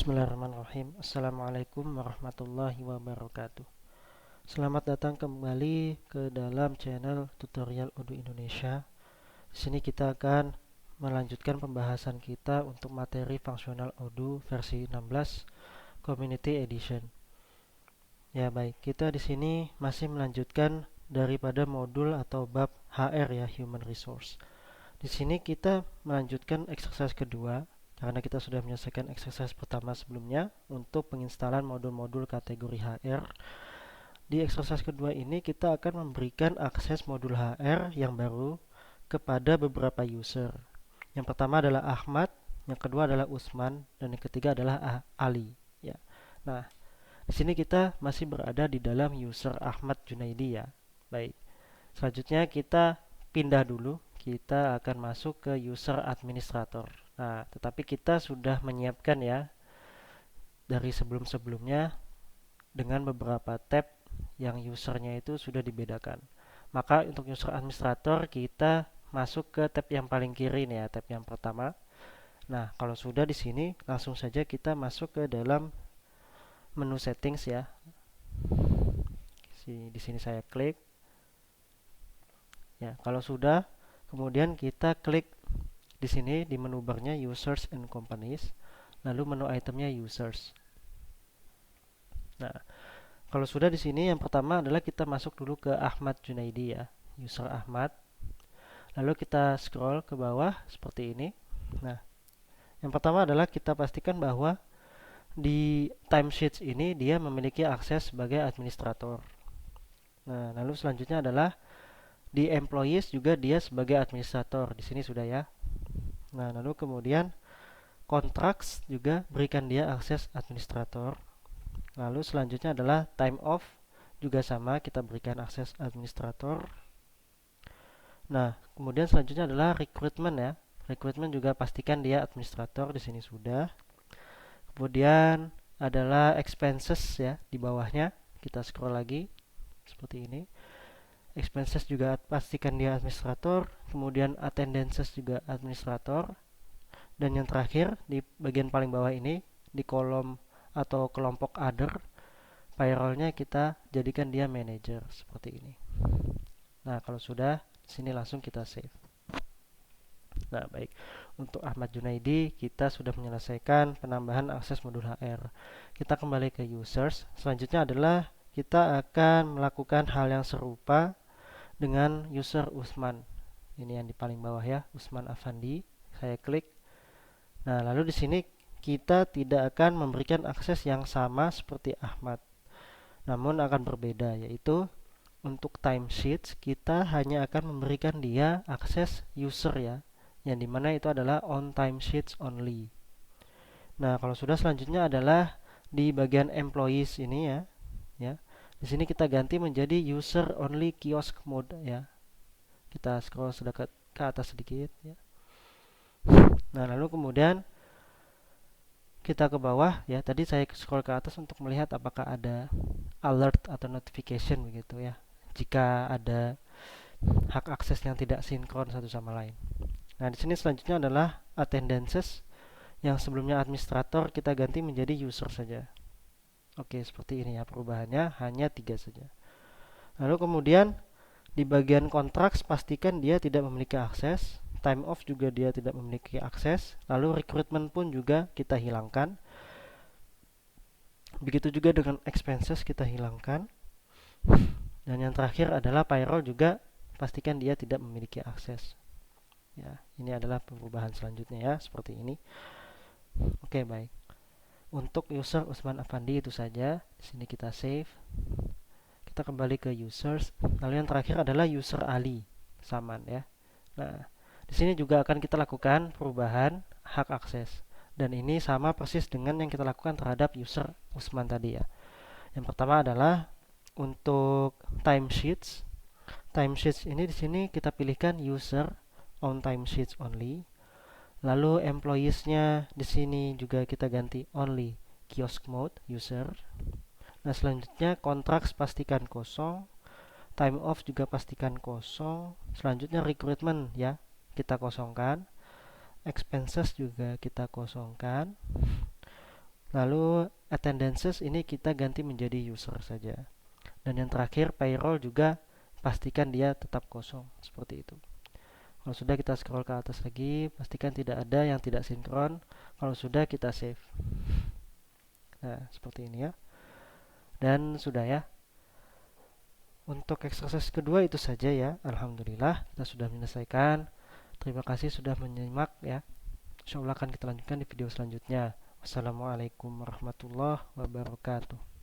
Bismillahirrahmanirrahim. Assalamualaikum warahmatullahi wabarakatuh. Selamat datang kembali ke dalam channel tutorial Odoo Indonesia. Di sini kita akan melanjutkan pembahasan kita untuk materi fungsional Odoo versi 16 Community Edition. Ya baik, kita di sini masih melanjutkan daripada modul atau bab HR ya, Human Resource. Di sini kita melanjutkan exercise kedua karena kita sudah menyelesaikan exercise pertama sebelumnya untuk penginstalan modul-modul kategori HR. Di exercise kedua ini kita akan memberikan akses modul HR yang baru kepada beberapa user. Yang pertama adalah Ahmad, yang kedua adalah Usman, dan yang ketiga adalah Ali. Ya. Nah, di sini kita masih berada di dalam user Ahmad Junaidi ya. Baik. Selanjutnya kita pindah dulu. Kita akan masuk ke user administrator. Nah, tetapi kita sudah menyiapkan ya dari sebelum-sebelumnya dengan beberapa tab yang usernya itu sudah dibedakan. Maka untuk user administrator kita masuk ke tab yang paling kiri nih ya, tab yang pertama. Nah, kalau sudah di sini langsung saja kita masuk ke dalam menu settings ya. Di sini saya klik. Ya, kalau sudah, kemudian kita klik di sini di menu barnya Users and Companies, lalu menu itemnya Users. Nah, kalau sudah di sini yang pertama adalah kita masuk dulu ke Ahmad Junaidi ya, user Ahmad. Lalu kita scroll ke bawah seperti ini. Nah, yang pertama adalah kita pastikan bahwa di timesheets ini dia memiliki akses sebagai administrator. Nah, lalu selanjutnya adalah di employees juga dia sebagai administrator. Di sini sudah ya. Nah, lalu kemudian contracts juga berikan dia akses administrator. Lalu selanjutnya adalah time off juga sama, kita berikan akses administrator. Nah, kemudian selanjutnya adalah recruitment ya. Recruitment juga pastikan dia administrator, di sini sudah. Kemudian adalah expenses ya di bawahnya. Kita scroll lagi seperti ini. Expenses juga pastikan dia administrator, kemudian attendances juga administrator, dan yang terakhir di bagian paling bawah ini di kolom atau kelompok other, payrollnya kita jadikan dia manager seperti ini. Nah, kalau sudah sini langsung kita save. Nah, baik, untuk Ahmad Junaidi kita sudah menyelesaikan penambahan akses modul HR. Kita kembali ke users. Selanjutnya adalah kita akan melakukan hal yang serupa dengan user Usman. Ini yang di paling bawah ya, Usman Afandi. Saya klik. Nah, lalu di sini kita tidak akan memberikan akses yang sama seperti Ahmad. Namun akan berbeda, yaitu untuk timesheets kita hanya akan memberikan dia akses user ya, yang dimana itu adalah on timesheets only. Nah, kalau sudah selanjutnya adalah di bagian employees ini ya. Di sini kita ganti menjadi user only kiosk mode ya. Kita scroll sudah ke atas sedikit ya. Nah, lalu kemudian kita ke bawah ya. Tadi saya scroll ke atas untuk melihat apakah ada alert atau notification begitu ya. Jika ada hak akses yang tidak sinkron satu sama lain. Nah, di sini selanjutnya adalah attendances yang sebelumnya administrator kita ganti menjadi user saja. Oke, seperti ini ya perubahannya, hanya 3 saja. Lalu kemudian di bagian contracts pastikan dia tidak memiliki akses, time off juga dia tidak memiliki akses, lalu recruitment pun juga kita hilangkan. Begitu juga dengan expenses kita hilangkan. Dan yang terakhir adalah payroll juga pastikan dia tidak memiliki akses. Ya, ini adalah perubahan selanjutnya ya, seperti ini. Oke, baik. Untuk user Usman Afandi itu saja. Di sini kita save. Kita kembali ke users. Lalu yang terakhir adalah user Ali. Saman ya. Nah, di sini juga akan kita lakukan perubahan hak akses. Dan ini sama persis dengan yang kita lakukan terhadap user Usman tadi ya. Yang pertama adalah untuk timesheets. Timesheets ini di sini kita pilihkan user on timesheets only. Lalu employees-nya di sini juga kita ganti only kiosk mode user. Nah, selanjutnya contracts pastikan kosong, time off juga pastikan kosong. Selanjutnya recruitment ya, kita kosongkan. Expenses juga kita kosongkan. Lalu attendances ini kita ganti menjadi user saja. Dan yang terakhir payroll juga pastikan dia tetap kosong seperti itu. Kalau sudah kita scroll ke atas lagi, pastikan tidak ada yang tidak sinkron. Kalau sudah kita save. Nah, seperti ini ya. Dan sudah ya. Untuk exercise kedua itu saja ya. Alhamdulillah kita sudah menyelesaikan. Terima kasih sudah menyimak ya. Insyaallah akan kita lanjutkan di video selanjutnya. Wassalamualaikum warahmatullahi wabarakatuh.